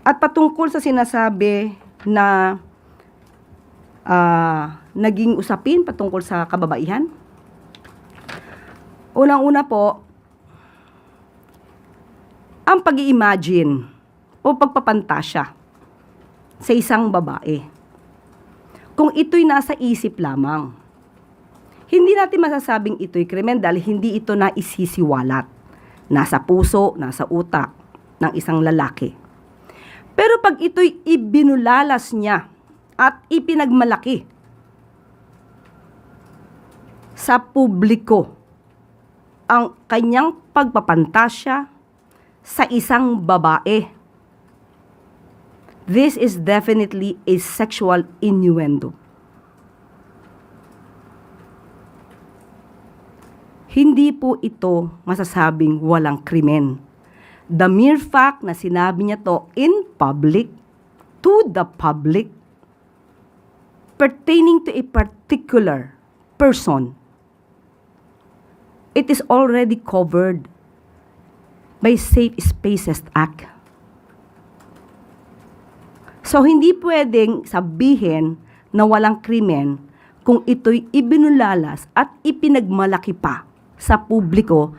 At patungkol sa sinasabi na naging usapin patungkol sa kababaihan, unang-una po, ang pag-i-imagine o pagpapantasya sa isang babae. Kung ito'y nasa isip lamang, hindi natin masasabing ito'y krimen dahil hindi ito naisisiwalat. Nasa puso, nasa utak ng isang lalaki. Pero pag ito'y ibinulalas niya at ipinagmalaki sa publiko ang kanyang pagpapantasya sa isang babae, this is definitely a sexual innuendo. Hindi po ito masasabing walang krimen. The mere fact na sinabi niya to in public, to the public, pertaining to a particular person, it is already covered by Safe Spaces Act. So, hindi pwedeng sabihin na walang krimen kung ito'y ibinulalas at ipinagmalaki pa sa publiko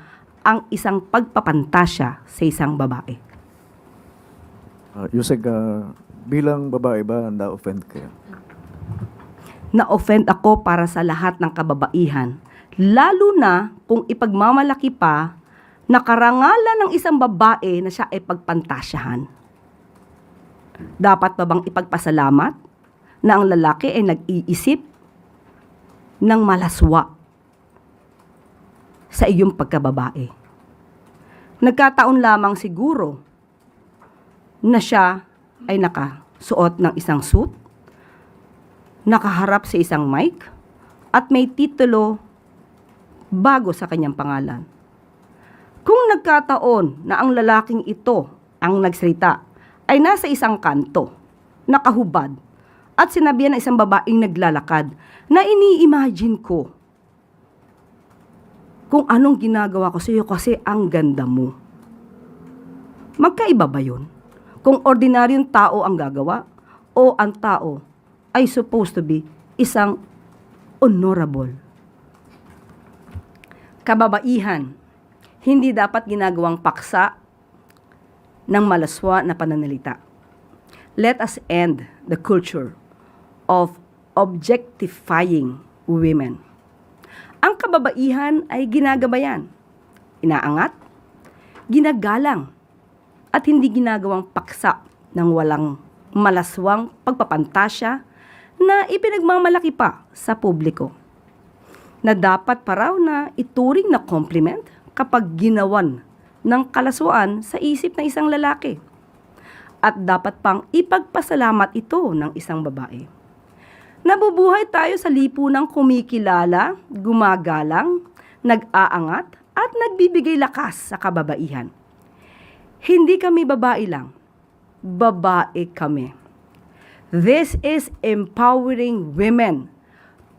ang isang pagpapantasya sa isang babae. Yusek, bilang babae ba na-offend kayo? Na-offend ako para sa lahat ng kababaihan, lalo na kung ipagmamalaki pa na karangalan ng isang babae na siya ay pagpantasyahan. Dapat pa bang ipagpasalamat na ang lalaki ay nag-iisip ng malaswa sa iyong pagkababae? Nagkataon lamang siguro na siya ay nakasuot ng isang suit, nakaharap sa isang mic, at may titulo bago sa kanyang pangalan. Kung nagkataon na ang lalaking ito ang nagsalita ay nasa isang kanto, nakahubad, at sinabihan ng isang babaeng naglalakad na ini-imagine ko kung anong ginagawa ko sa iyo kasi ang ganda mo. Magkaiba ba yun? Kung ordinaryong tao ang gagawa o ang tao ay supposed to be isang honorable. Kababaihan, hindi dapat ginagawang paksa ng malaswa na pananalita. Let us end the culture of objectifying women. Ang kababaihan ay ginagabayan, inaangat, ginagalang, at hindi ginagawang paksa ng walang malaswang pagpapantasya na ipinagmamalaki pa sa publiko. Na dapat pa raw na ituring na compliment kapag ginawan ng kalaswaan sa isip ng isang lalaki. At dapat pang ipagpasalamat ito ng isang babae. Nabubuhay tayo sa lipunang kumikilala, gumagalang, nag-aangat, at nagbibigay lakas sa kababaihan. Hindi kami babae lang, babae kami. This is empowering women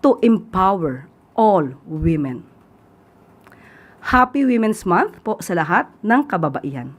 to empower all women. Happy Women's Month po sa lahat ng kababaihan.